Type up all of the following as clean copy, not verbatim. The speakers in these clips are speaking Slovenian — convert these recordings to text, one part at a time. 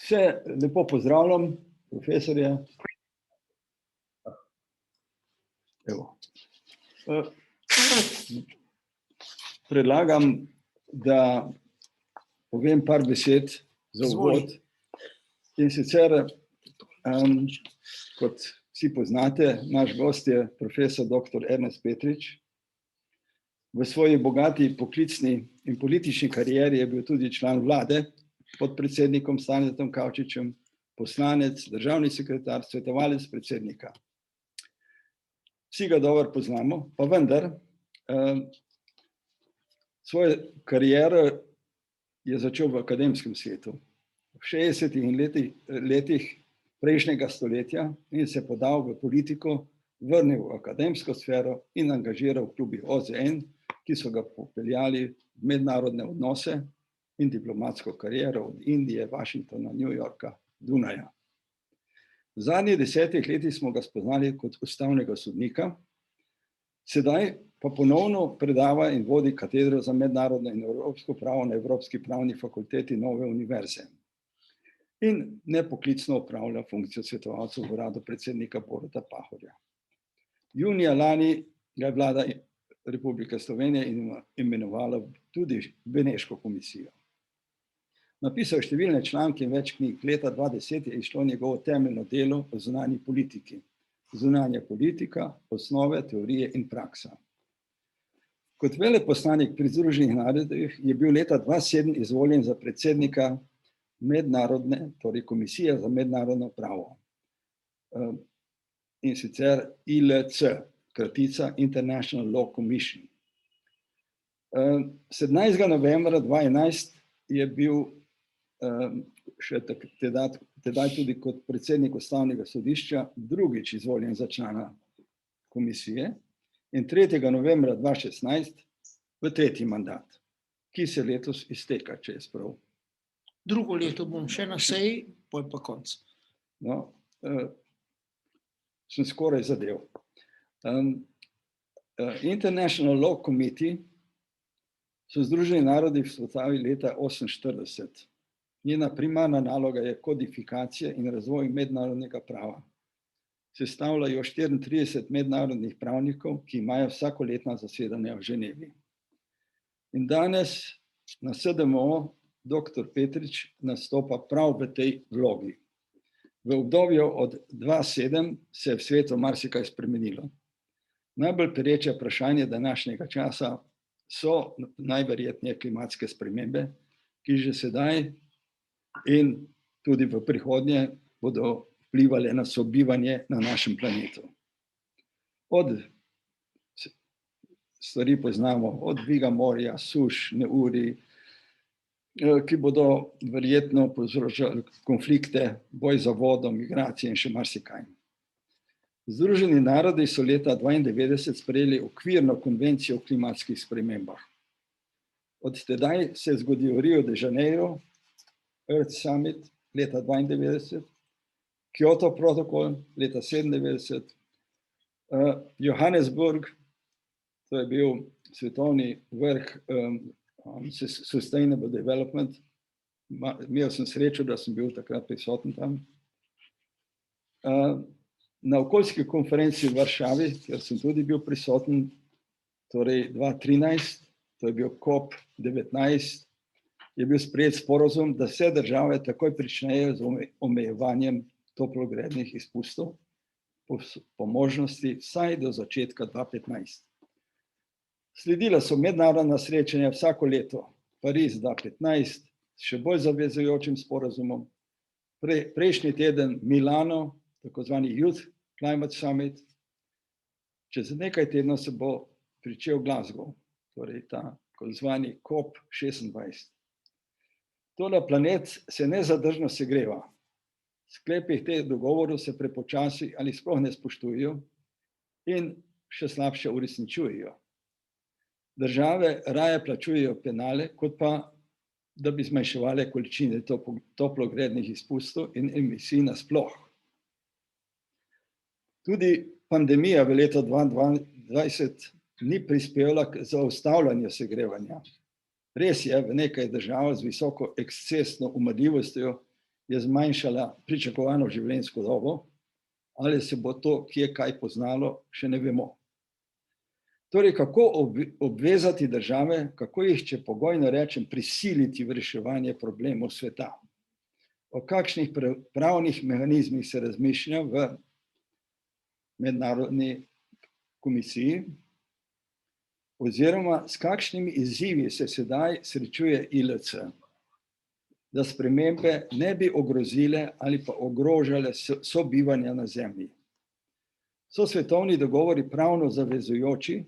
Vse lepo pozdravljam, profesorje. Evo. Predlagam, da povem par besed za uvod. In sicer, kot vsi poznate, naš gost je profesor dr. Ernest Petrič. V svoji bogati poklicni in politični karieri je bil tudi član vlade pod predsednikom Stanetom Kavčičem, poslanec, državni sekretar, svetovalec predsednika. Vsi ga dobro poznamo, pa vendar svojo kariero je začel v akademskem svetu v 60-ih letih prejšnjega stoletja in se podal v politiko, vrnil v akademsko sfero in angažiral v klubih OZN, ki so ga popeljali v mednarodne odnose in diplomatsko kariero od Indije, Washingtona, New Yorka, Dunaja. V zadnjih 10 letih smo ga spoznali kot ustavnega sodnika, sedaj pa ponovno predava in vodi katedro za mednarodno in evropsko pravo na Evropski pravni fakulteti Nove univerze in nepoklicno opravlja funkcijo svetovalca v uradu predsednika Boruta Pahorja. Junija lani ga je vlada Republike Slovenije imenovala tudi Beneško komisijo. Napisal je številne članke in več knjig. Leta 2010 je izšlo njegovo temeljno delo o zunanji politiki. Zunanja politika, osnove, teorije in praksa. Kot veleposlanik pri Združenih narodih je bil leta 2007 izvoljen za predsednika mednarodne, torej Komisije za mednarodno pravo. In sicer ILC, kratica International Law Commission. 17. novembra 2011 je bil še tedaj tudi kot predsednik Ustavnega sodišča drugič izvoljen za člana komisije in 3. novembra 2016 v tretji mandat, ki se letos izteka, če je prav. Drugo leto bom še na seji, pol pa konc. No, sem skoraj zadev. International Law Committee so Združeni narodi vzpostavili leta 1948. Njena primarna naloga je kodifikacija in razvoj mednarodnega prava. Sestavljajo 34 mednarodnih pravnikov, ki imajo vsakoletna zasedanja v Ženevi. In danes na SDMO dr. Petrič nastopa prav v tej vlogi. V obdobju od 2007 se je v svetu marsikaj spremenilo. Najbolj pereče vprašanje današnjega časa so najverjetneje klimatske spremembe, ki že sedaj in tudi v prihodnje bodo vplivali na sobivanje na našem planetu. Od stvari poznamo, od dviga morja, suš, neurij, ki bodo verjetno povzročali konflikte, boj za vodo, migracije in še marsikaj. Združeni narodi so leta 1992 sprejeli okvirno konvencijo o klimatskih spremembah. Od tedaj se je zgodil Rio de Janeiro, Earth Summit leta 1992, Kyoto protokol leta 1997, Johannesburg, to je bil svetovni vrh Sustainable Development. Imel sem srečo, da sem bil takrat prisoten tam. Na okoljski konferenci v Varšavi, kjer sem tudi bil prisoten, torej 2013, to je bil COP19, je bil sprejet sporazum, da vse države takoj pričnejo z omejevanjem toplogrednih izpustov, po možnosti vsaj do začetka 2015. Sledila so mednarodna srečanja vsako leto, Pariz 2015, še bolj zavezujočim sporazumom, prejšnji teden Milano, tako zvani Youth Climate Summit, čez nekaj tednov se bo pričel Glasgow, torej ta tako zvani COP26. Tole planet se nezadržno segreva. Sklepi teh dogovorov se prepočasi ali sploh ne spoštujejo in še slabše uresničujejo. Države raje plačujejo penale, kot pa da bi zmanjševale količine toplogrednih izpustov in emisij nasploh. Tudi pandemija v letu 2020 ni prispevala k zaustavljanju segrevanja. Res je, v nekaj državah z visoko ekscesno umrljivostjo je zmanjšala pričakovano življenjsko dobo, ali se bo to kje kaj poznalo, še ne vemo. Torej, kako obvezati države, kako jih, če pogojno rečem, prisiliti v reševanje problemov sveta? O kakšnih pravnih mehanizmih se razmišlja v mednarodni komisiji, oziroma s kakšnimi izzivi se sedaj srečuje ILC, da spremembe ne bi ogrozile ali pa ogrožale sobivanja na Zemlji. So svetovni dogovori pravno zavezujoči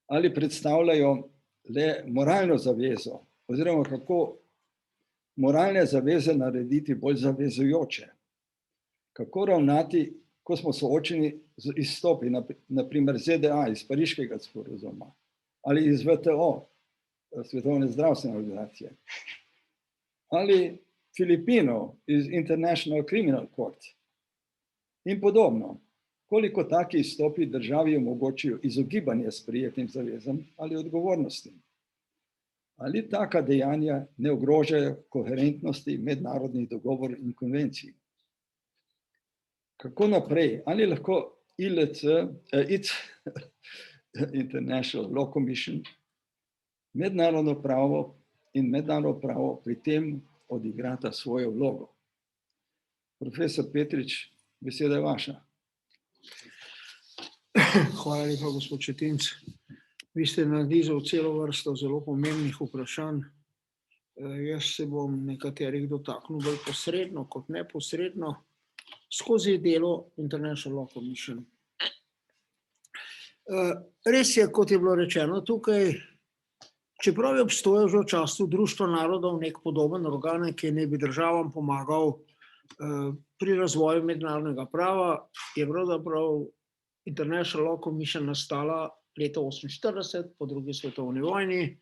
ali predstavljajo le moralno zavezo, oziroma kako moralne zaveze narediti bolj zavezujoče? Kako ravnati, ko smo soočeni z izstopi, naprimer ZDA iz Pariškega sporazuma ali iz WTO, Svetovne zdravstvene organizacije, ali Filipinov iz International Criminal Court in podobno. Koliko taki izstopi državi omogočijo izogibanje sprejetim zavezam ali odgovornostim? Ali taka dejanja ne ogrožajo koherentnosti mednarodnih dogovorov in konvencij? Kako naprej? Ali lahko ILC, International Law Commission, mednarodno pravo pri tem odigrata svojo vlogo? Profesor Petrič, beseda je vaša. Hvala lepa, gospod Šetinc. Vi ste nanizali celo vrsto zelo pomembnih vprašanj. Jaz se bom nekaterih dotaknil bolj posredno kot neposredno skozi delo International Law Commission. Res je, kot je bilo rečeno tukaj, čeprav je obstojal že v času Društva narodov nek podoben organ, ki naj bi državam pomagal pri razvoju mednarodnega prava, je pravzaprav International Law Commission nastala leta 1948, po drugi svetovni vojni,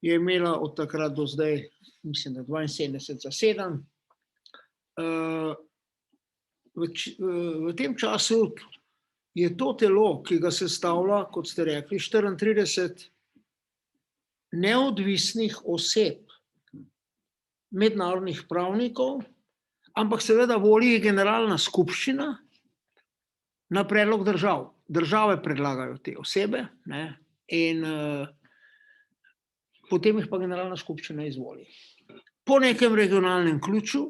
je imela od takrat do zdaj, mislim, da 72 zasedanj. V tem času je to telo, ki ga sestavlja, kot ste rekli, 34 neodvisnih oseb, mednarodnih pravnikov, ampak seveda voli generalna skupščina na predlog držav. Države predlagajo te osebe, ne, in potem jih pa generalna skupščina izvoli. Po nekem regionalnem ključu,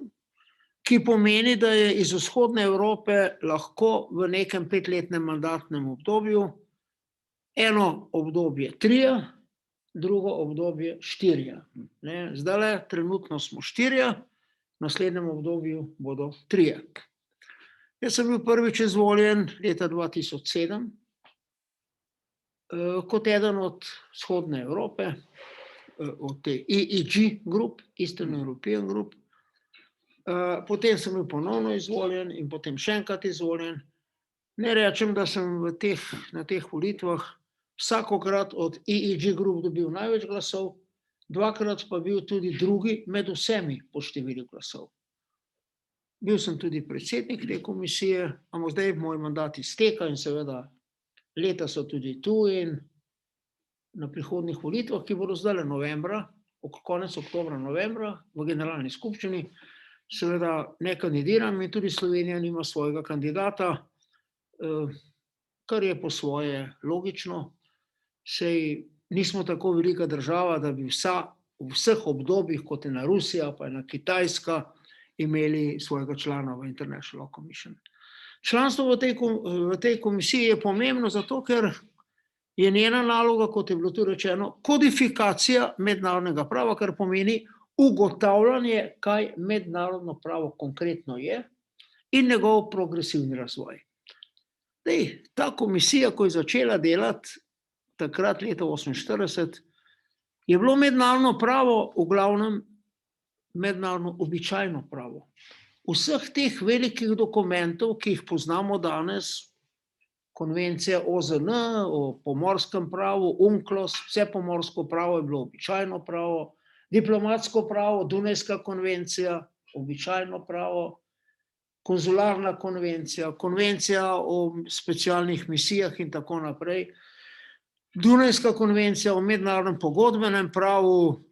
ki pomeni, da je iz vzhodne Evrope lahko v nekem 5-letnem mandatnem obdobju eno obdobje 3, drugo obdobje 4. Zdajle trenutno smo 4, v naslednjem obdobju bodo 3. Jaz sem bil prvič izvoljen leta 2007 kot eden od vzhodne Evrope, od te EEG Group, Eastern European Group. Potem sem bil ponovno izvoljen in potem še enkrat izvoljen. Ne rečem, da sem na teh volitvah vsakokrat od EEG Group dobil največ glasov, 2-krat pa bil tudi drugi med vsemi po številu glasov. Bil sem tudi predsednik te komisije, ampak zdaj moj mandat izteka in seveda leta so tudi tu in na prihodnjih volitvah, ki bodo zdajle novembra, konec oktobra, novembra v generalni skupščini, seveda ne kandidiram in tudi Slovenija nima svojega kandidata, kar je po svoje logično, saj nismo tako velika država, da bi v vseh obdobjih, kot je na Rusija, pa je na Kitajska, imeli svojega člana v International Law Commission. Članstvo v tej komisiji je pomembno zato, ker je njena naloga, kot je bilo tu rečeno, kodifikacija mednarodnega prava, kar pomeni ugotavljanje, kaj mednarodno pravo konkretno je in njegov progresivni razvoj. Ta komisija, ko je začela delati takrat leta 1948, je bilo mednarodno pravo v glavnem mednarodno običajno pravo. Vseh teh velikih dokumentov, ki jih poznamo danes, konvencija OZN o pomorskem pravu, UNCLOS, vse pomorsko pravo je bilo običajno pravo, diplomatsko pravo, Dunajska konvencija, običajno pravo, konzularna konvencija, konvencija o specialnih misijah in tako naprej, Dunajska konvencija o mednarodnem pogodbenem pravu,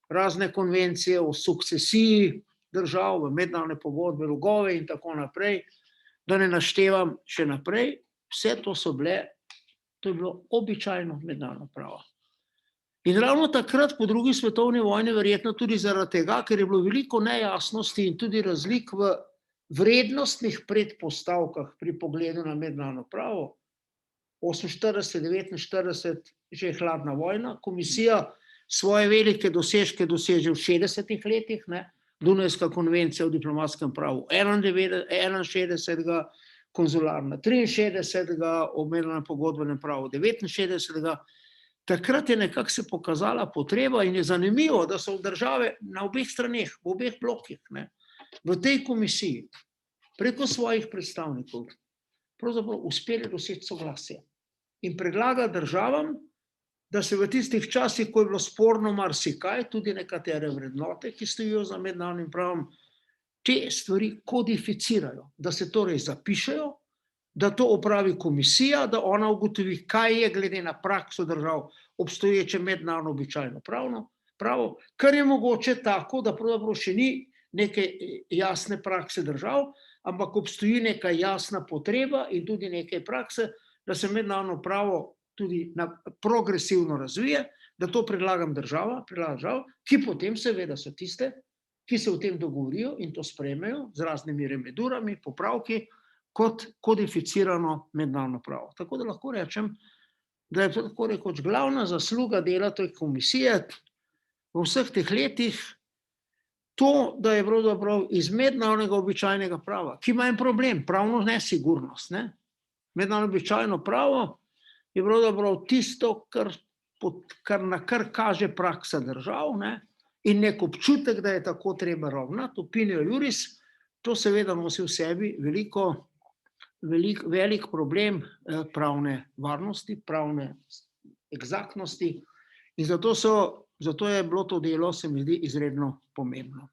razne konvencije o sukcesiji držav, v mednarodne pogodbe, logove in tako naprej, da ne naštevam še naprej, vse to to je bilo običajno mednarodno pravo. In ravno takrat, po drugi svetovni vojni, verjetno tudi zaradi tega, ker je bilo veliko nejasnosti in tudi razlik v vrednostnih predpostavkah pri pogledu na mednarodno pravo, 48, 49, že je hladna vojna, komisija svoje velike dosežke doseže v 60 letih, Dunajska konvencija o diplomatskem pravu 61, konzularna 63, o mednarodnem pogodbenem pravu 69. Takrat je nekako se pokazala potreba in je zanimivo, da so države na obeh straneh, v obeh blokih, v tej komisiji preko svojih predstavnikov pravzaprav uspeli doseči soglasje in predlaga državam, da se v tistih časih, ko je bilo sporno marsikaj, tudi nekatere vrednote, ki stojijo za mednarodnim pravom, te stvari kodificirajo, da se torej zapišejo, da to opravi komisija, da ona ugotovi, kaj je glede na prakso držav obstoječe mednarodno običajno pravo, kar je mogoče tako, da pravzaprav še ni neke jasne prakse držav, ampak obstoji neka jasna potreba in tudi neke prakse, da se mednarodno pravo tudi progresivno razvije, da to predlagam država, ki potem seveda so tiste, ki se o tem dogovorijo in to sprejmejo z raznimi remedurami, popravki, kot kodificirano mednarodno pravo. Tako da lahko rečem, da je to tako rekoč glavna zasluga dela te komisije v vseh teh letih to, da je pravzaprav iz mednarodnega običajnega prava, ki ima en problem, pravno nesigurnost. Mednarodno običajno pravo je pravzaprav tisto, na kar kaže praksa držav, in nek občutek, da je tako treba ravnati, opinio juris, to seveda nosi v sebi velik problem pravne varnosti, pravne eksaktnosti in zato je bilo to delo, se mi zdi, izredno pomembno.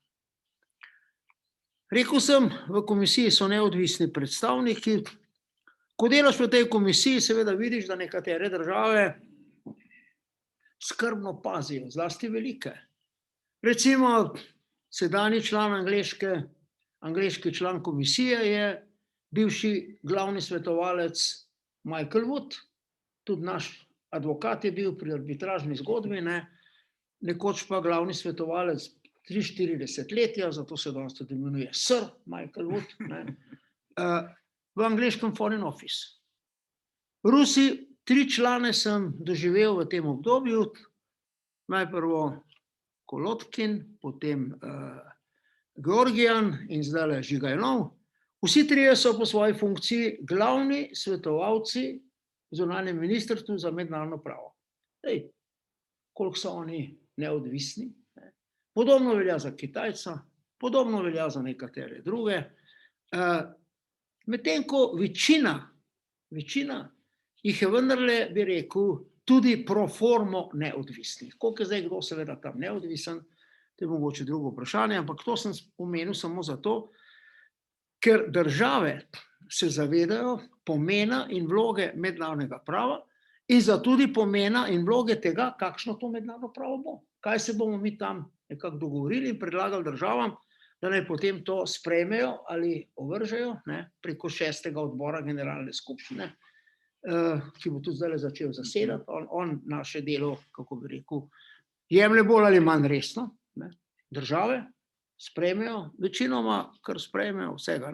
Rekel sem, v komisiji so neodvisni predstavniki. Ko delaš v tej komisiji, seveda vidiš, da nekatere države skrbno pazijo, zlasti velike. Recimo, sedanji član angleški član komisije je bivši glavni svetovalec Michael Wood, tudi naš advokat je bil pri arbitražni zgodbi, nekoč pa glavni svetovalec 43 desetletja, zato se danes tudi imenuje Sir Michael Wood, v angleškem Foreign Office. Rusi, 3 člane sem doživel v tem obdobju, najprvo Kolotkin, potem Georgijan in zdajle Žigajlov. Vsi trije so po svoji funkciji glavni svetovalci v zunanjem ministrstvu za mednarodno pravo. Koliko so oni neodvisni. Podobno velja za Kitajca, podobno velja za nekatere druge. Medtem ko večina jih je vendarle, bi rekel, tudi pro formo neodvisnih. Koliko je zdaj kdo seveda tam neodvisen, to je mogoče drugo vprašanje, ampak to sem omenil samo zato, ker države se zavedajo pomena in vloge mednarodnega prava in za tudi pomena in vloge tega, kakšno to mednarodno pravo bo. Kaj se bomo mi tam nekako dogovorili in predlagali državam, da naj potem to sprejmejo ali ovržejo preko 6. odbora generalne skupščine, ki bo tudi zdaj začel zasedati. On naše delo, kako bi rekel, jemlje bolj ali manj resno. Države sprejmejo, večinoma kar sprejmejo vsega.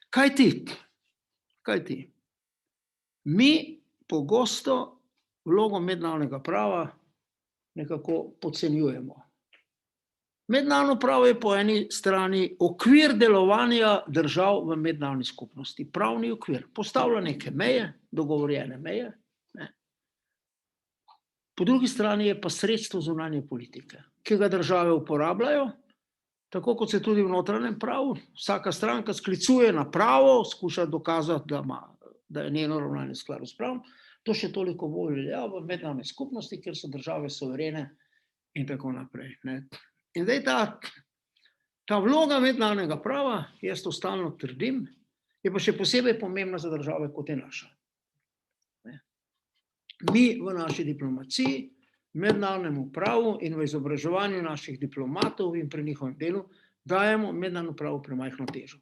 Kaj ti? Mi pogosto vlogo mednarodnega prava nekako podcenjujemo. Mednarodno pravo je po eni strani okvir delovanja držav v mednarodni skupnosti, pravni okvir, postavlja neke meje, dogovorjene meje. Po drugi strani je pa sredstvo zunanje politike, ki ga države uporabljajo, tako kot se tudi v notranjem pravu. Vsaka stranka sklicuje na pravo, skuša dokazati, da je njeno ravnanje v skladu s pravom. To še toliko bolj velja v mednarodni skupnosti, kjer so države suverene in tako naprej. In zdaj ta vloga mednarodnega prava, jaz to stalno trdim, je pa še posebej pomembna za države, kot je naša. Mi v naši diplomaciji, mednarodnemu pravu in v izobraževanju naših diplomatov in pri njihovem delu dajemo mednarodno pravo premajhno težo.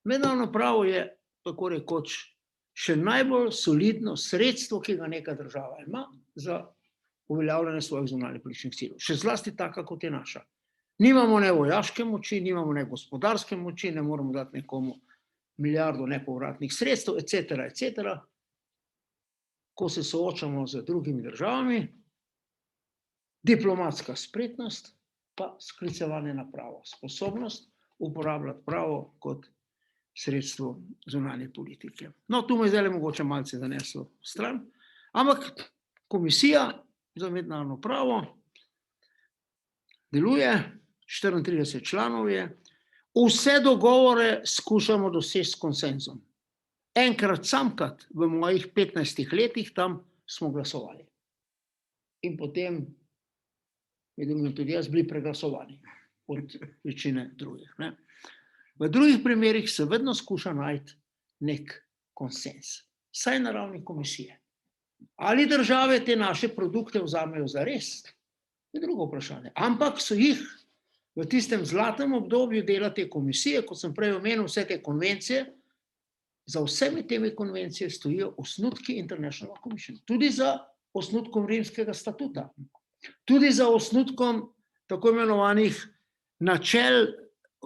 Mednarodno pravo je, tako rekoč, še najbolj solidno sredstvo, ki ga neka država ima za uveljavljanje svojih zunanjih političnih ciljev. Še zlasti taka, kot je naša. Nimamo ne vojaške moči, nimamo ne gospodarske moči, ne moramo dati nekomu milijardo nepovratnih sredstev, etc. Ko se soočamo z drugimi državami, diplomatska spretnost, pa sklicevanje na pravo, sposobnost uporabljati pravo kot sredstvo zunanje politike. No, tu me zdaj mogoče malce zaneslo stran, ampak Komisija za mednarodno pravo deluje, 34 članov je, vse dogovore skušamo doseči s konsenzom. Enkrat samkrat v mojih 15 letih tam smo glasovali. In potem med drugim tudi jaz bili preglasovani od večine drugih. Ne? V drugih primerih se vedno skuša najti nek konsens, saj na ravni komisije. Ali države te naše produkte vzamejo za res, je drugo vprašanje. Ampak so jih v tistem zlatem obdobju dela te komisije, kot sem prej omenil, vse te konvencije, za vsemi temi konvencije stojijo osnutki International Commission, tudi za osnutkom Rimskega statuta, tudi za osnutkom tako imenovanih načel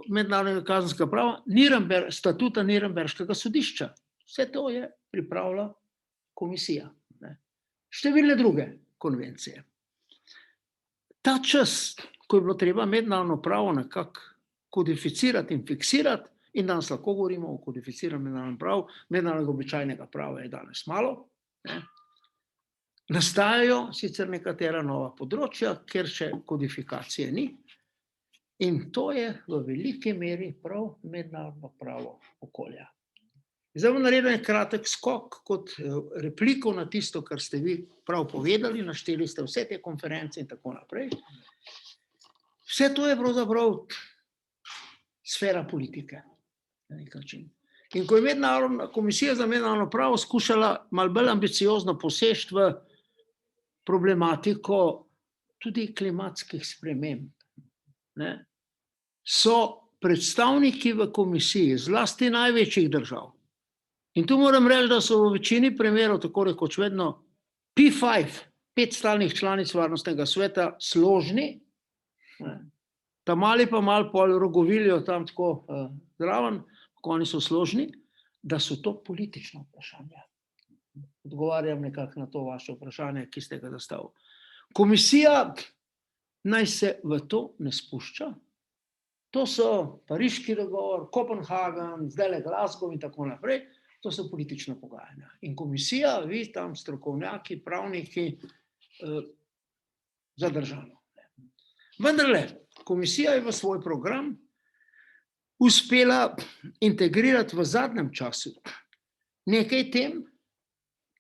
mednarodnega kazenskega prava, statuta Nürnberškega sodišča. Vse to je pripravila komisija. Številne druge konvencije. Ta čas, ko je bilo treba mednarodno pravo nekako kodificirati in fiksirati, in danes lahko govorimo o kodificiranem mednarodnem pravu, mednarodnega običajnega prava je danes malo, nastajajo sicer nekatera nova področja, kjer še kodifikacije ni, in to je v veliki meri prav mednarodno pravo okolja. Zdaj bom naredil en kratek skok kot repliko na tisto, kar ste vi prav povedali, našteli ste vse te konference in tako naprej. Vse to je pravzaprav sfera politike na nek način. In ko je Komisija za mednarodno pravo skušala malo bolj ambiciozno poseči v problematiko tudi klimatskih sprememb, so predstavniki v komisiji, zlasti največjih držav, in tu moram reči, da so v večini primerov tako rekoč vedno P5, 5 stalnih članic varnostnega sveta, složni, ta mali pa malo pol rogovilijo tam tako zraven, ko oni so složni, da so to politična vprašanja. Odgovarjam nekako na to vaše vprašanje, ki ste ga zastavili. Komisija naj se v to ne spušča. To so Pariški dogovor, Kopenhagen, zdajle Glasgow in tako naprej. To so politična pogajanja. In komisija, vi tam strokovnjaki, pravniki, zadržano. Vendarle, komisija je v svoj program uspela integrirati v zadnjem času nekaj tem,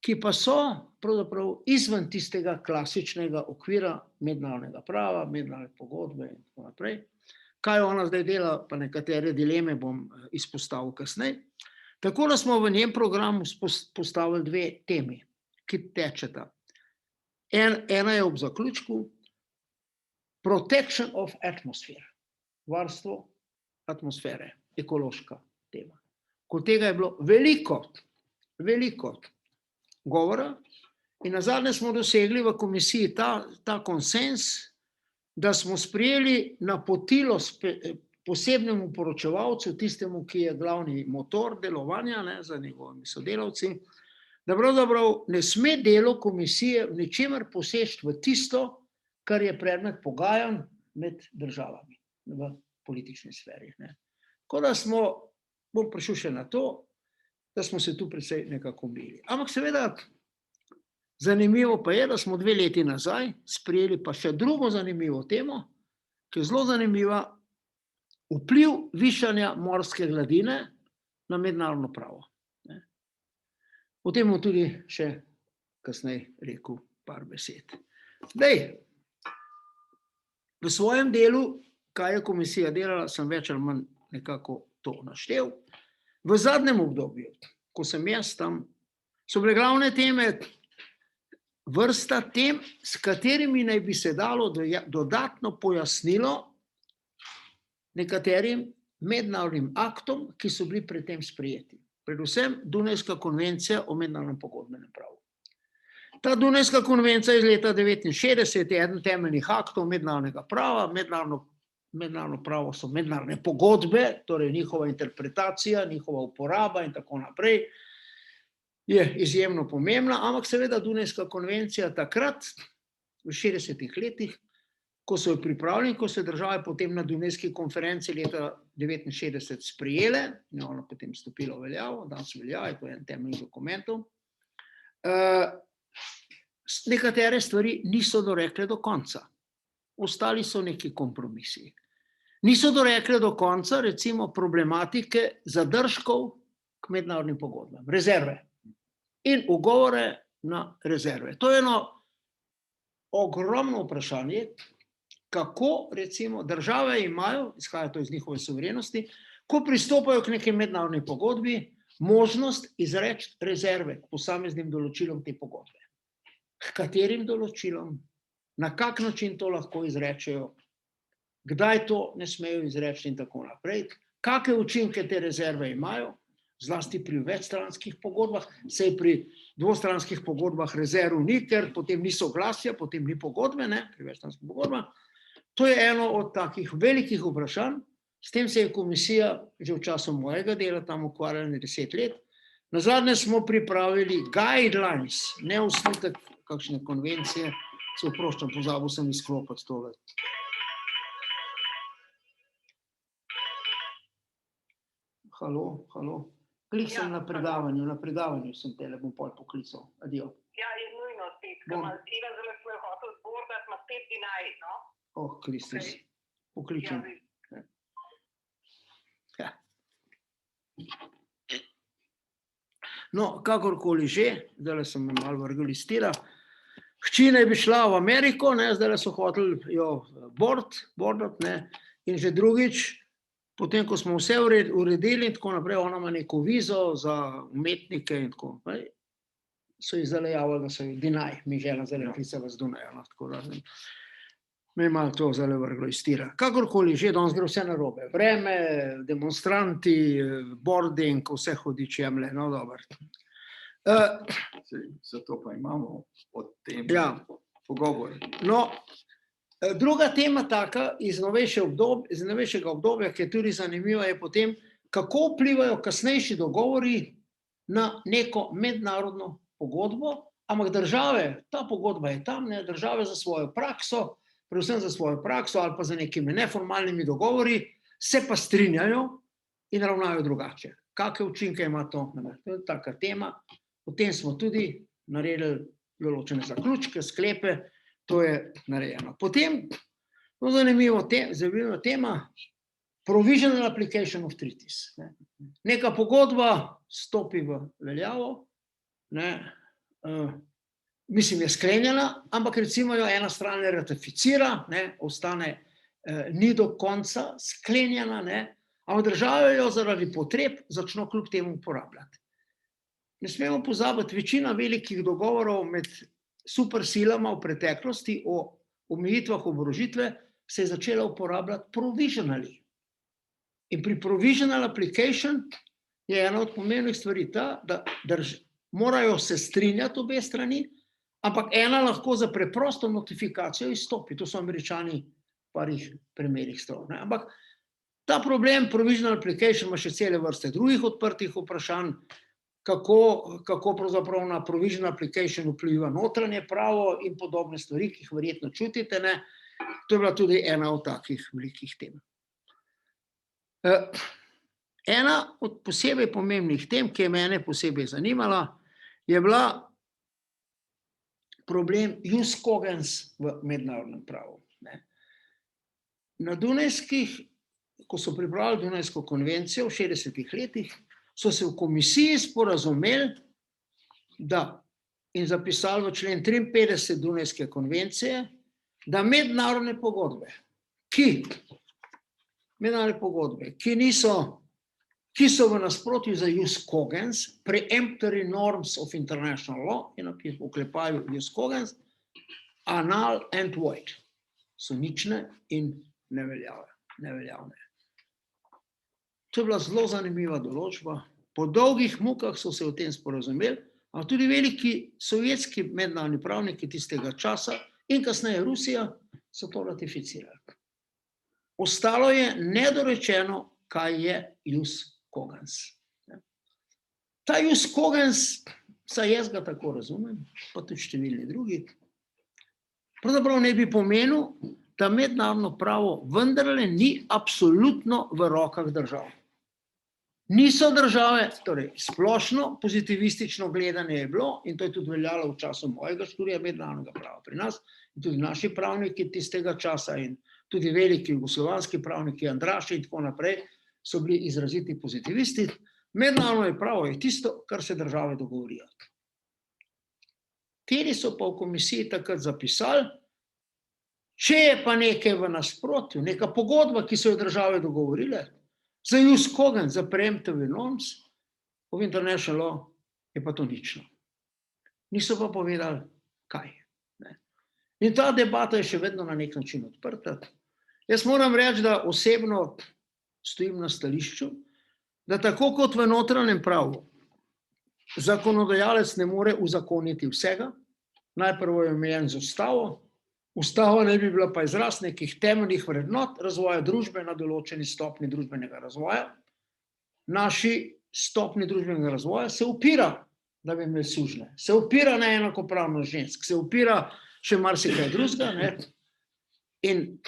ki pa so pravzaprav izven tistega klasičnega okvira mednarodnega prava, mednarodne pogodbe in tako naprej. Kaj ona zdaj dela, pa nekatere dileme bom izpostavil kasneje. Tako da smo v njem programu postavili dve temi, ki tečeta. Ena je ob zaključku Protection of Atmosphere, varstvo atmosfere, ekološka tema. Kot tega je bilo veliko govora in nazadnje smo dosegli v komisiji ta konsens, da smo sprejeli napotilo posebnemu poročevalcu, tistemu, ki je glavni motor delovanja za njegovimi sodelavci, da pravzaprav ne sme delo komisije v ničemer poseči v tisto, kar je predmet pogajanj med državami v politični sferi. Tako da bom prišel še na to, da smo se tu precej nekako omejili. Ampak seveda, zanimivo pa je, da smo 2 leti nazaj sprejeli pa še drugo zanimivo temo, ki je zelo zanimiva, vpliv višanja morske gladine na mednarodno pravo. O tem bom tudi še kasneje rekel par besed. Zdaj, v svojem delu, kaj je komisija delala, sem več ali manj nekako to naštel. V zadnjem obdobju, ko sem jaz tam, so bile glavne teme vrsta tem, s katerimi naj bi se dalo dodatno pojasnilo nekaterim mednarodnim aktom, ki so bili pred tem sprejeti. Predvsem Dunajska konvencija o mednarodnem pogodbenem pravu. Ta Dunajska konvencija iz leta 1969 je eden temeljnih aktov mednarodnega prava. Mednarodno pravo so mednarodne pogodbe, torej njihova interpretacija, njihova uporaba in tako naprej je izjemno pomembna, ampak seveda Dunajska konvencija takrat, v 60-ih letih, ko so jo pripravljeni, ko so države potem na Dunajski konferenci leta 1969 sprejele, in ona potem stopila v veljavo, danes velja, je to en temeljnih dokumentov, nekatere stvari niso dorekle do konca. Ostali so neki kompromisi. Niso dorekle do konca, recimo, problematike zadržkov k mednarodnim pogodbam, rezerve in ugovore na rezerve. To je eno ogromno vprašanje, kako recimo države imajo, izhaja to iz njihove suverenosti, ko pristopajo k neki mednarodni pogodbi, možnost izreči rezerve k posameznim določilom te pogodbe. K katerim določilom, na kak način to lahko izrečejo, kdaj to ne smejo izreči in tako naprej, kakšne učinke te rezerve imajo, zlasti pri večstranskih pogodbah, saj pri dvostranskih pogodbah rezerv ni, ker potem ni soglasja, potem ni pogodbe, ne, pri večstranskih pogodbah. To je eno od takih velikih vprašanj, s tem se je komisija že v času mojega dela tam ukvarjala 10 let. Nazadnje smo pripravili guidelines, ne osnutek kakšne konvencije, se oproščam, pozabil sem izklopiti tole. Halo. Klik sem na predavanju sem tele, bom pol poklical. Adijo. Ja, je nujno spet, ker ima Tina zelo svoj hotel zbordati, ima spet dinaj, no? Oh, Kristus, pokličem. Ja. No, kakorkoli že, zdaj sem malo vrgel iz tira. Hči naj bi šla v Ameriko, ne, zdaj so hoteli jo bordati, ne, in že drugič, potem, ko smo vse uredili in tako naprej, ona ima neko vizo za umetnike in tako naprej, so jih zdaj javili, da so jih dinaj, mi žena zdaj klicala z Dunaja, no, tako da me je malo to zdaj vrglo iz tira. Kakorkoli že, danes gre vse narobe. Vreme, demonstranti, boarding, vse hudič jemlje, no dobro. Zato pa imamo o tem pogovor. No, druga tema taka iz novejšega obdobja, ki je tudi zanimiva, je potem, kako vplivajo kasnejši dogovori na neko mednarodno pogodbo, ampak države, ta pogodba je tam, ne, države za svojo prakso, predvsem za svojo prakso ali pa za nekimi neformalnimi dogovori, se pa strinjajo in ravnajo drugače. Kakšne učinke ima to? To je taka tema. Potem smo tudi naredili določene zaključke, sklepe, to je narejeno. Potem, zanimiva tema, provisional application of treaties. Neka pogodba stopi v veljavo, mislim, je sklenjena, ampak recimo jo ena stran ne ratificira, ostane ni do konca sklenjena, ampak države jo zaradi potreb začno kljub temu uporabljati. Ne smemo pozabiti, večina velikih dogovorov med supersilama v preteklosti o omejitvah oborožitve se je začela uporabljati provisionally. In pri provisional application je ena od pomembnih stvari ta, da morajo se strinjati obe strani, ampak ena lahko za preprosto notifikacijo izstopi. To so Američani v parih primerih storili. Ampak ta problem provisional application ima še cele vrste drugih odprtih vprašanj, kako pravzaprav na provisional application vpliva notranje pravo in podobne stvari, ki jih verjetno čutite. To je bila tudi ena od takih velikih tem. Ena od posebej pomembnih tem, ki je mene posebej zanimala, je bila problem jus cogens v mednarodnem pravu. Na Dunajskih, ko so pripravili Dunajsko konvencijo v 60-ih letih, so se v komisiji sporazumeli, in zapisali v člen 53 Dunajske konvencije, da mednarodne pogodbe, ki ki so v nasprotju za jus cogens, preemptory norms of international law, in v oklepaju jus cogens, annul and void, so nične in neveljavne. To je bila zelo zanimiva določba. Po dolgih mukah so se o tem sporazumeli, a tudi veliki sovjetski mednarodni pravniki tistega časa in kasneje Rusija so to ratificirali. Ostalo je nedorečeno, kaj je jus cogens. Ta jus cogens, saj jaz ga tako razumem, pa tudi številni drugi, pravzaprav ne bi pomenil, da mednarodno pravo vendarle ni absolutno v rokah držav. Niso države, torej splošno pozitivistično gledanje je bilo, in to je tudi veljalo v času mojega študija mednarodnega prava pri nas, in tudi naši pravniki tistega časa in tudi veliki jugoslovanski pravniki, Andraši in tako naprej, so bili izraziti pozitivisti. Mednarodno pravo je tisto, kar se države dogovorijo. Teri so pa v komisiji takrat zapisali, če je pa nekaj v nasprotju, neka pogodba, ki so jo države dogovorile, za jus cogens, za preemptory norms of international law, je pa to nično. Niso pa povedali, kaj. In ta debata je še vedno na nek način odprta. Jaz moram reči, da osebno stojim na stališču, da tako kot v notranjem pravu, zakonodajalec ne more uzakoniti vsega, najprej je omejen z ustavo, ustava ne bi bila pa izraz nekih temeljnih vrednot razvoja družbe na določeni stopni družbenega razvoja. Naši stopni družbenega razvoja se upira, da bi imeli sužnje, se upira na enakopravnost žensk, se upira še marsikaj drugega, in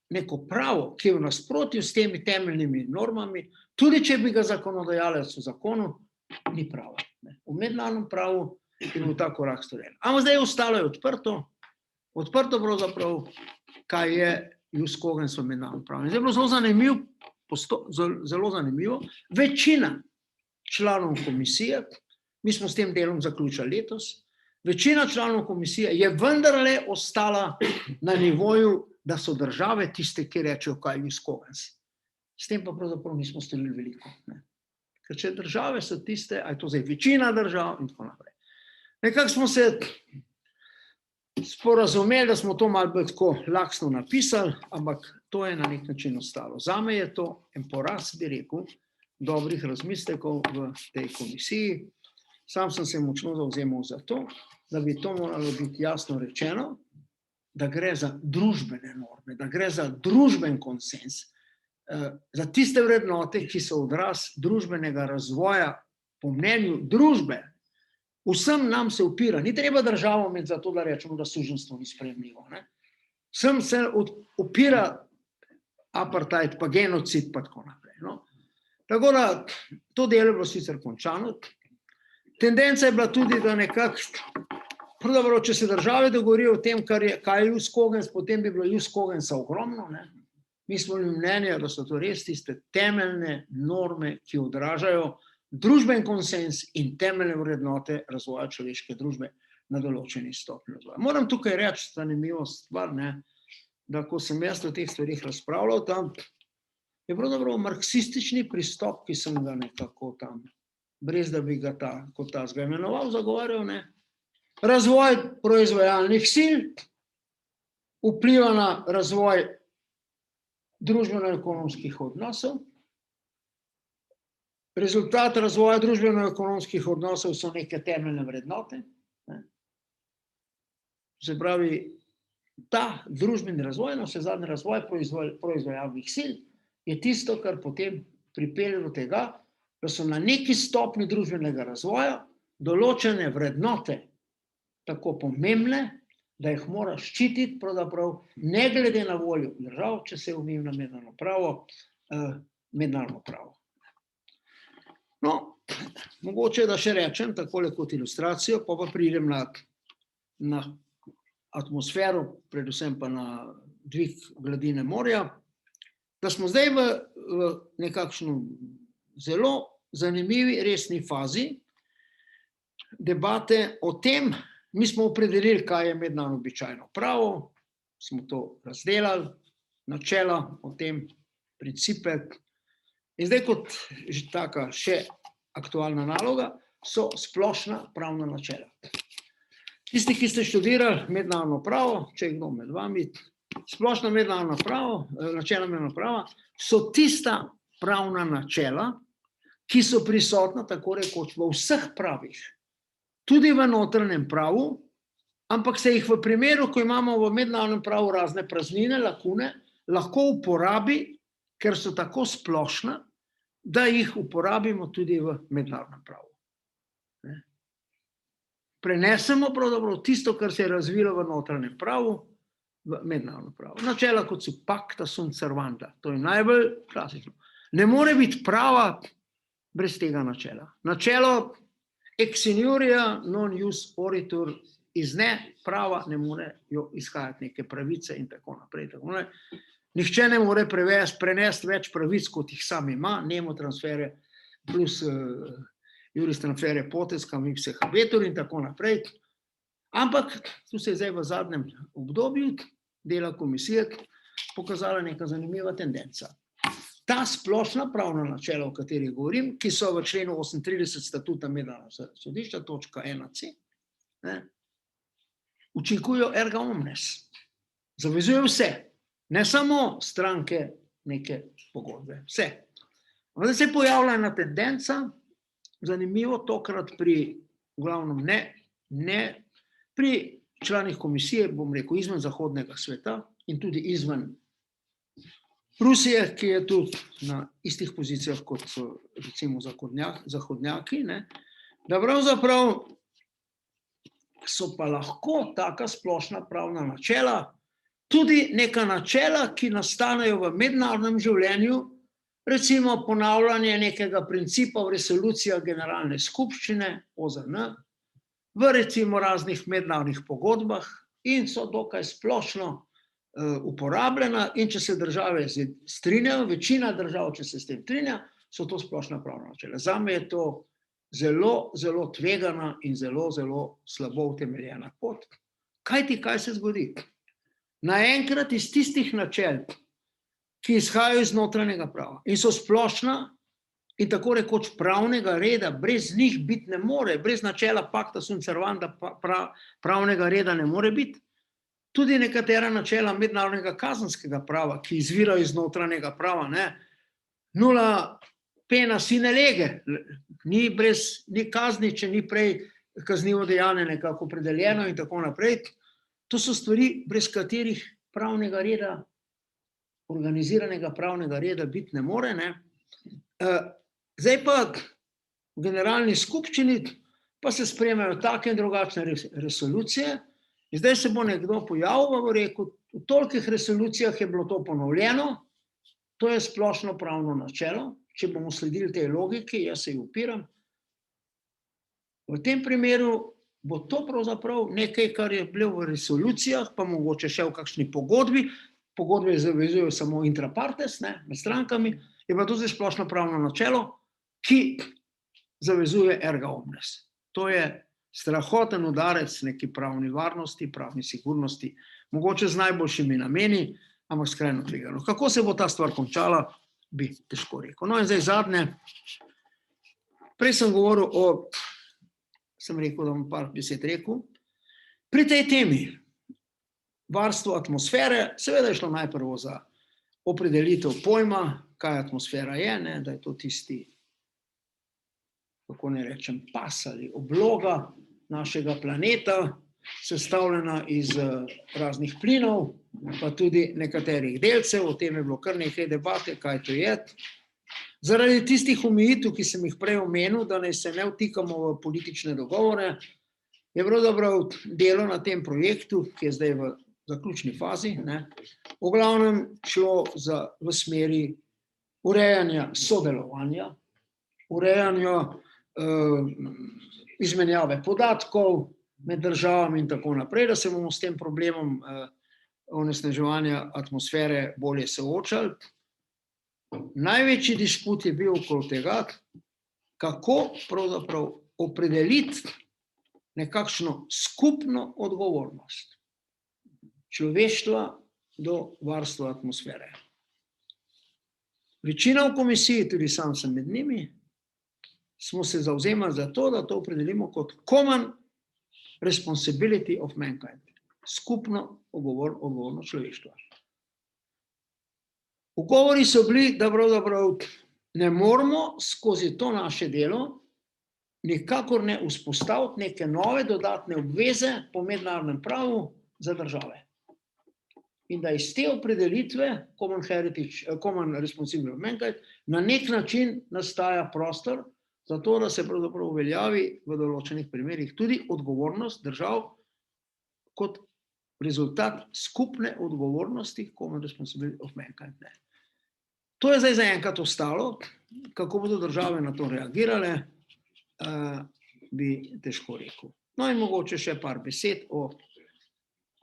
neko pravo, ki je v nasprotju s temi temeljnimi normami, tudi če bi ga zakonodajalec v zakonu, ni pravo. V mednarodnem pravu je bil ta korak storjen. Ampak zdaj ostalo je odprto pravzaprav, kaj je jus cogens v mednarodnem pravu. Zdaj je bilo zelo zanimivo, večina članov komisije, mi smo s tem delom zaključili letos, večina članov komisije je vendarle ostala na nivoju, da so države tiste, ki rečejo, kaj je jus cogens. S tem pa pravzaprav nismo storili veliko. Ker če države so tiste, a je to zdaj večina držav in tako naprej. Nekako smo se sporazumeli, da smo to malo bolj tako laksno napisali, ampak to je na nek način ostalo. Zame je to en poraz, bi rekel, dobrih razmislekov v tej komisiji. Sam sem se močno zavzemal za to, da bi to moralo biti jasno rečeno, da gre za družbene norme, da gre za družben konsens, za tiste vrednote, ki so odraz družbenega razvoja po mnenju družbe. Vsem nam se upira, ni treba državam imeti za to, da rečemo, da suženjstvo ni sprejemljivo. Vsem se upira apartheid, pa genocid, pa tako naprej. Tako da, to delo je bilo sicer končano. Tendenca je bila tudi, da nekako, pravzaprav, če se države dogovorijo o tem, kaj je jus cogens, potem bi bilo jus cogensa ogromno. Mi smo imeli mnenje, da so to res tiste temeljne norme, ki odražajo družben konsens in temeljne vrednote razvoja človeške družbe na določeni stopnji razvoja. Moram tukaj reči zanimivo stvar, da ko sem jaz o teh stvarih razpravljal tam, je pravzaprav marksistični pristop, ki sem ga nekako tam, brez da bi ga kot tazga imenoval, zagovarjal, razvoj proizvajalnih sil vpliva na razvoj družbeno-ekonomskih odnosov. Rezultat razvoja družbeno-ekonomskih odnosov so neke temeljne vrednote. Se pravi, ta družbeni razvoj, navsezadnji razvoj proizvajalnih sil, je tisto, kar potem pripelje do tega, da so na neki stopni družbenega razvoja določene vrednote tako pomembne, da jih mora ščititi pravzaprav ne glede na voljo držav, če se umim na mednarodno pravo. No, mogoče da še rečem, takole kot ilustracijo, pa pridem na atmosfero, predvsem pa na dvig gladine morja, da smo zdaj v nekakšno zelo zanimivi, resni fazi debate o tem. Mi smo opredelili, kaj je mednarodno običajno pravo, smo to razdelali, načela o tem, principe, In zdaj kot taka še aktualna naloga so splošna pravna načela. Tisti, ki ste študirali mednarodno pravo, če je kdo med vami, splošno mednarodno pravo, načela mednarodnega prava so tista pravna načela, ki so prisotna tako rekoč v vseh pravih, tudi v notranjem pravu, ampak se jih v primeru, ko imamo v mednarodnem pravu razne praznine, lakune, lahko uporabi, ker so tako splošna, da jih uporabimo tudi v mednarodnem pravu. Prenesemo pravzaprav tisto, kar se je razvilo v notranjem pravu, v mednarodno pravo. Načela, kot so pacta sunt servanda, to je najbolj klasično. Ne more biti prava brez tega načela. Načelo ex seniora non ius oritur, iz ne prava ne more jo izhajati neke pravice in tako naprej. Nihče ne more prenesti več pravic, kot jih sam ima, nemo transfere plus juris transfere potes, kam ipse habetur in tako naprej. Ampak tu se je zdaj v zadnjem obdobju dela komisije pokazala neka zanimiva tendenca. Ta splošna pravna načela, o katerih govorim, ki so v členu 38 statuta mednarodnega sodišča, točka 1c, učinkujejo erga omnes. Zavezujejo vse, ne samo stranke neke pogodbe, vse. Zdaj se pojavlja ena tendenca, zanimivo, tokrat pri, v glavnem ne pri članih komisije, bom rekel, izven zahodnega sveta in tudi izven Rusije, ki je tudi na istih pozicijah, kot so recimo zahodnjaki, da pravzaprav so pa lahko taka splošna pravna načela, tudi neka načela, ki nastanejo v mednarodnem življenju, recimo ponavljanje nekega principa v resolucijah Generalne skupščine, OZN, v recimo raznih mednarodnih pogodbah in so dokaj splošno uporabljena in če se države strinjajo, večina držav, če se s tem strinja, so to splošna pravna načela. Zame je to zelo, zelo tvegana in zelo, zelo slabo utemeljena pot. Kaj se zgodi? Naenkrat iz tistih načel, ki izhajajo iz notranjega prava in so splošna in tako rekoč pravnega reda, brez njih biti ne more, brez načela pacta sunt servanda pravnega reda ne more biti. Tudi nekatera načela mednarodnega kazenskega prava, ki izvirajo iz notranjega prava, nula pena sine lege, ni kazni, če ni prej kaznivo dejanje nekako opredeljeno in tako naprej. To so stvari, brez katerih pravnega reda, organiziranega pravnega reda biti ne more. Zdaj pa v Generalni skupščini pa se sprejemajo take in drugačne resolucije. In zdaj se bo nekdo pojavil, bo rekel, v tolikih resolucijah je bilo to ponovljeno, to je splošno pravno načelo, če bomo sledili tej logiki, jaz se ji upiram. V tem primeru bo to pravzaprav nekaj, kar je bilo v resolucijah, pa mogoče še v kakšni pogodbi, pogodbe zavezujejo samo intra partes, med strankami, je pa to zdaj splošno pravno načelo, ki zavezuje erga omnes. To je strahoten udarec neki pravni varnosti, pravni sigurnosti, mogoče z najboljšimi nameni, ampak skrajno tvegano. Kako se bo ta stvar končala, bi težko rekel. No in zdaj zadnje, prej sem govoril sem rekel, da bom par besed rekel, pri tej temi varstvo atmosfere, seveda je šlo najprvo za opredelitev pojma, kaj atmosfera je, da je to tisti, kako ne rečem, pas ali obloga našega planeta, sestavljena iz raznih plinov, pa tudi nekaterih delcev, o tem je bilo kar nekaj debate, kaj to je. Zaradi tistih omejitev, ki sem jih prej omenil, da naj se ne vtikamo v politične dogovore, je pravzaprav delo na tem projektu, ki je zdaj v zaključni fazi, v glavnem šlo v smeri urejanja sodelovanja, urejanja izmenjave podatkov med državami in tako naprej, da se bomo s tem problemom onesnaževanja atmosfere bolje soočali. Največji disput je bil okoli tega, kako pravzaprav opredeliti nekakšno skupno odgovornost človeštva do varstva atmosfere. Večina v komisiji, tudi sam sem med njimi, smo se zavzemali za to, da to opredelimo kot common responsibility of mankind, skupno odgovorno človeštva. Ugovori so bili, da pravzaprav ne moramo skozi to naše delo nikakor ne vzpostaviti neke nove dodatne obveze po mednarodnem pravu za države. In da iz te opredelitve common responsibility of mankind na nek način nastaja prostor za to, da se pravzaprav uveljavi v določenih primerih tudi odgovornost držav kot rezultat skupne odgovornosti common responsibility of mankind. To je zdaj zaenkrat ostalo, kako bodo države na to reagirale, bi težko rekel. No in mogoče še par besed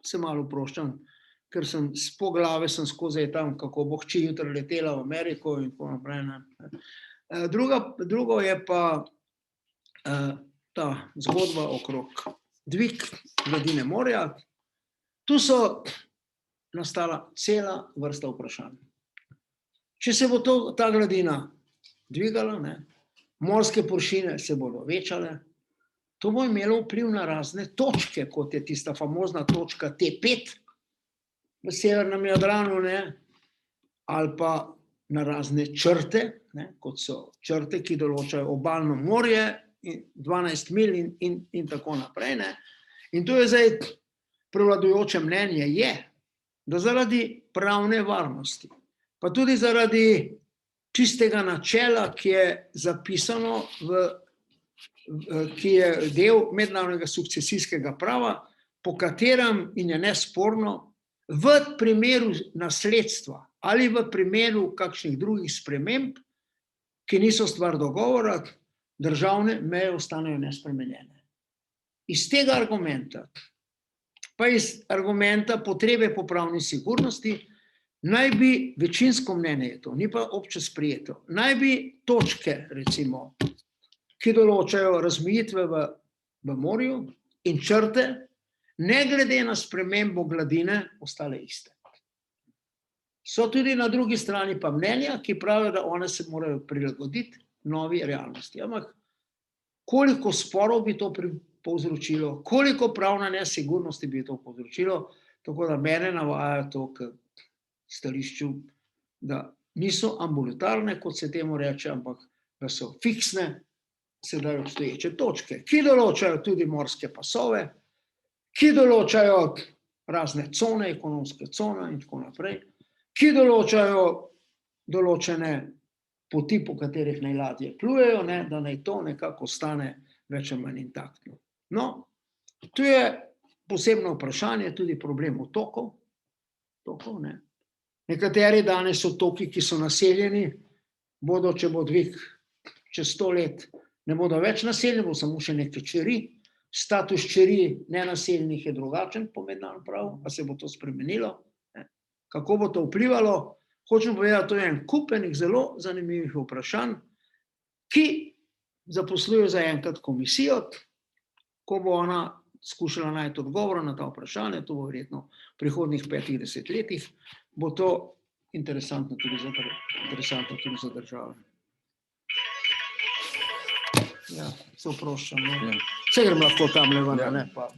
se malo oproščam, ker sem po glave skozi tam, kako bo hči jutri letela v Ameriko in tako naprej. Drugo je pa ta zgodba okrog dvig gladine morja. Tu so nastala cela vrsta vprašanj. Če se bo ta gladina dvigala, morske površine se bodo večale, to bo imelo vpliv na razne točke, kot je tista famozna točka T5 v severnem Jadranu, ali pa na razne črte, kot so črte, ki določajo obalno morje, 12 milj in tako naprej. In to je zdaj prevladujoče mnenje je, da zaradi pravne varnosti, pa tudi zaradi čistega načela, ki je zapisano, ki je del mednarodnega sukcesijskega prava, po katerem, in je nesporno, v primeru nasledstva ali v primeru kakšnih drugih sprememb, ki niso stvar dogovora, državne meje ostanejo nespremenjene. Iz tega argumenta, pa iz argumenta potrebe po pravni sigurnosti, naj bi večinsko mnenje je to, ni pa obče sprejeto, naj bi točke, recimo, ki določajo razmejitve v morju in črte, ne glede na spremembo gladine, ostale iste. So tudi na drugi strani pa mnenja, ki pravijo, da one se morajo prilagoditi novi realnosti. Ampak koliko sporov bi to povzročilo, koliko pravne nesigurnosti bi to povzročilo, tako da mene navajajo to k stališču, da niso ambulatorne, kot se temu reče, ampak da so fiksne, sedaj obstoječe točke, ki določajo tudi morske pasove, ki določajo razne cone, ekonomske cone in tako naprej, ki določajo določene poti, po katerih naj ladje plujejo, da naj to nekako ostane več ali manj intaktno. No, tu je posebno vprašanje, tudi problem otokov, Nekateri danes otoki, ki so naseljeni, bodo, če bo dvig čez 100 let, ne bodo več naseljeni, bo samo še neke čeri. Status čeri nenaseljenih je drugačen po mednarodnem pravu, pa se bo to spremenilo. Kako bo to vplivalo? Hočem povedati, to je en kup enih zelo zanimivih vprašanj, ki zaposlujejo zaenkrat komisijo, ko bo ona skušala najti odgovor na ta vprašanja, to bo verjetno v prihodnjih 5-10 letih, bo to interesantno tudi za države. Ja, se oproščam. Vse grem lahko tam ven, pa